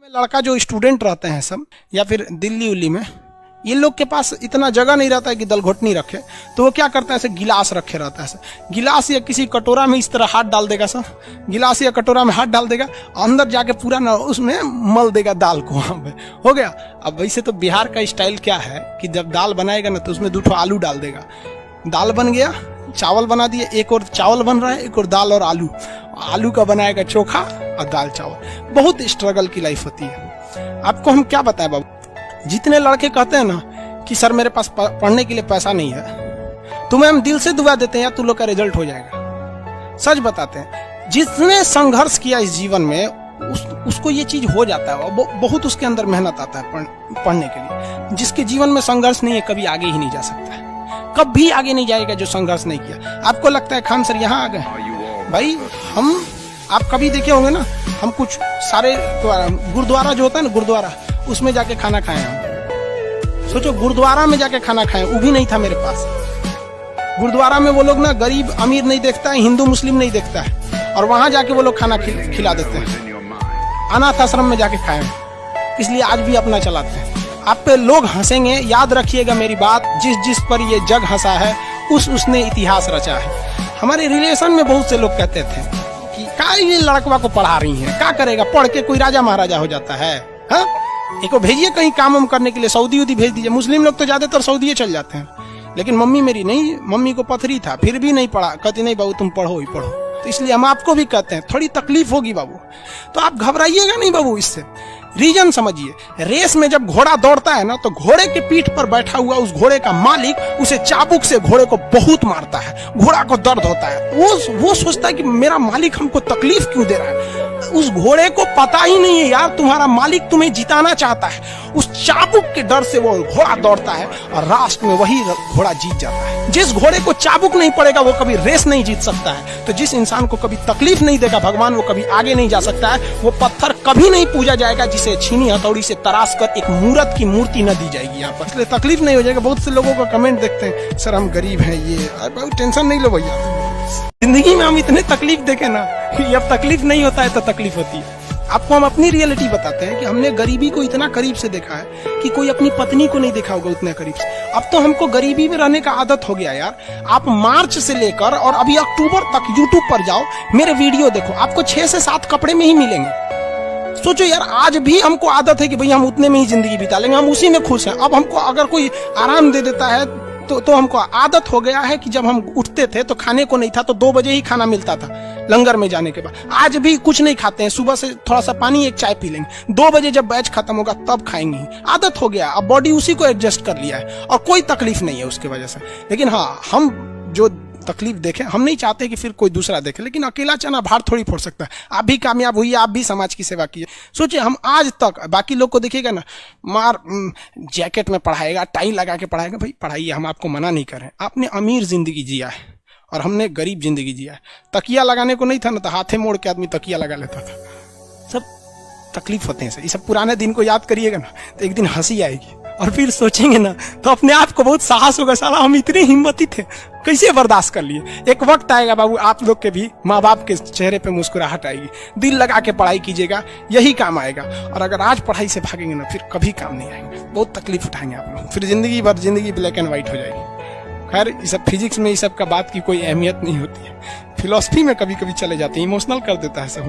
लड़का जो स्टूडेंट रहते हैं सब, या फिर दिल्ली उल्ली में, ये लोग के पास इतना जगह नहीं रहता है कि दलघोटनी रखे, तो वो क्या करता है, ऐसे गिलास रखे रहता है, गिलास या किसी कटोरा में इस तरह हाथ डाल देगा सर, गिलास या कटोरा में हाथ डाल देगा, अंदर जाके पूरा ना उसमें मल देगा दाल को, वहां पे हो गया। अब वैसे तो बिहार का स्टाइल क्या है कि जब दाल बनाएगा ना तो उसमें 2 आलू डाल देगा, दाल बन गया, चावल बना दिए, एक और चावल बन रहा है, एक और दाल और आलू, आलू का बनाएगा चोखा और दाल चावल। बहुत स्ट्रगल की लाइफ होती है। आपको हम क्या बताएं बाबू, जितने लड़के कहते हैं ना कि सर मेरे पास पढ़ने के लिए पैसा नहीं है, तुम्हें हम दिल से दुआ देते हैं या तू लोग का रिजल्ट हो जाएगा। सच बताते हैं, जिसने संघर्ष किया इस जीवन में उसको ये चीज हो जाता है, बहुत उसके अंदर मेहनत आता है पढ़ने के लिए। जिसके जीवन में संघर्ष नहीं है कभी आगे ही नहीं जा सकता है, कभी आगे नहीं जाएगा जो संघर्ष नहीं किया। आपको लगता है खान सर यहाँ आ गए, भाई हम, आप कभी देखे होंगे ना, हम कुछ सारे गुरुद्वारा जो होता है ना, गुरुद्वारा, उसमें जाके खाना खाए हम। सोचो गुरुद्वारा में जाके खाना खाए, वो भी नहीं था मेरे पास। गुरुद्वारा में वो लोग ना गरीब अमीर नहीं देखता है, हिंदू मुस्लिम नहीं देखता है, और वहां जाके वो लोग खाना खिला देते हैं। अनाथ आश्रम में जाके खाए, इसलिए आज भी अपना चलाते हैं। आप पे लोग हंसेंगे, याद रखिएगा मेरी बात, जिस पर ये जग हंसा है उसने इतिहास रचा है। हमारे रिलेशन में बहुत से लोग कहते थे कि क्या ये लड़कवा को पढ़ा रही है, क्या करेगा, पढ़ के कोई राजा महाराजा हो जाता है, हाँ? इनको भेजिए कहीं काम वाम करने के लिए, सऊदी उदी भेज दीजिए। मुस्लिम लोग तो ज्यादातर सऊदी चल जाते हैं, लेकिन मम्मी मेरी नहीं, मम्मी को पथरी था, फिर भी नहीं पढ़ा, कहती नहीं बाबू तुम पढ़ो ही पढ़ो। तो इसलिए हम आपको भी कहते हैं थोड़ी तकलीफ होगी बाबू, तो आप घबराइएगा नहीं बाबू। इससे रीजन समझिए, रेस में जब घोड़ा दौड़ता है ना, तो घोड़े के पीठ पर बैठा हुआ उस घोड़े का मालिक उसे चाबुक से घोड़े को बहुत मारता है, घोड़ा को दर्द होता है। वो सोचता है कि मेरा मालिक हमको तकलीफ क्यों दे रहा है। उस घोड़े को पता ही नहीं है यार तुम्हारा मालिक तुम्हें जिताना चाहता है। उस चाबुक के डर से वो घोड़ा दौड़ता है और लास्ट में वही घोड़ा जीत जाता है। जिस घोड़े को चाबुक नहीं पड़ेगा वो कभी रेस नहीं जीत सकता है। तो जिस इंसान को कभी तकलीफ नहीं देगा भगवान, वो कभी आगे नहीं जा सकता है। वो पत्थर कभी नहीं पूजा जाएगा जिसे छीनी हथौड़ी से तराश कर एक मूर्त की मूर्ति न दी जाएगी यहाँ पर, इसलिए तकलीफ नहीं हो जाएगा। बहुत से लोगों का कमेंट देखते हैं, सर हम गरीब हैं, ये बहुत टेंशन नहीं लो भैया। जिंदगी में हम इतने तकलीफ देखे ना कि अब तकलीफ नहीं होता है तो तकलीफ होती है। आपको हम अपनी रियलिटी बताते हैं कि हमने गरीबी को इतना करीब से देखा है कि कोई अपनी पत्नी को नहीं देखा होगा उतने करीब से। अब तो हमको गरीबी में रहने का आदत हो गया यार। आप मार्च से लेकर और अभी अक्टूबर तक यूट्यूब पर जाओ, मेरे वीडियो देखो, आपको 6 से 7 कपड़े में ही मिलेंगे। सोचो यार, आज भी हमको आदत है कि भाई हम उतने में ही जिंदगी बिता लेंगे, हम उसी में खुश हैं। अब हमको अगर कोई आराम दे देता है तो हमको आदत हो गया है कि जब हम उठते थे तो खाने को नहीं था, तो 2 बजे ही खाना मिलता था लंगर में जाने के बाद। आज भी कुछ नहीं खाते हैं, सुबह से थोड़ा सा पानी एक चाय पी लेंगे, 2 बजे जब बैच खत्म होगा तब खाएंगे। आदत हो गया, अब बॉडी उसी को एडजस्ट कर लिया है और कोई तकलीफ नहीं है उसकी वजह से। लेकिन हाँ, हम जो तकलीफ देखें, हम नहीं चाहते कि फिर कोई दूसरा देखे, लेकिन अकेला चना भार थोड़ी फोड़ सकता है। आप भी कामयाब हुई, आप भी समाज की सेवा कीजिए। सोचिए, हम आज तक बाकी लोग को देखिएगा ना, मार जैकेट में पढ़ाएगा, टाई लगा के पढ़ाएगा, भाई पढ़ाइए, हम आपको मना नहीं कर रहे। आपने अमीर जिंदगी जिया है और हमने गरीब जिंदगी जिया है। तकिया लगाने को नहीं था ना, तो हाथे मोड़ के आदमी तकिया लगा लेता था। सब तकलीफ होते हैं सर, ये सब पुराने दिन को याद करिएगा ना तो एक दिन हंसी आएगी, और फिर सोचेंगे ना तो अपने आप को बहुत साहस होगा, साला हम इतने हिम्मती थे, कैसे बर्दाश्त कर लिए। एक वक्त आएगा बाबू, आप लोग के भी माँ बाप के चेहरे पे मुस्कुराहट आएगी। दिल लगा के पढ़ाई कीजिएगा, यही काम आएगा। और अगर आज पढ़ाई से भागेंगे ना, फिर कभी काम नहीं आएंगे, बहुत तकलीफ उठाएंगे आप लोग, फिर जिंदगी भर जिंदगी ब्लैक एंड व्हाइट हो जाएगी। खैर, ये सब फिजिक्स में ये सब का बात की कोई अहमियत नहीं होती है। फिलॉसफी में कभी कभी चले जाते हैं, इमोशनल कर देता है सब।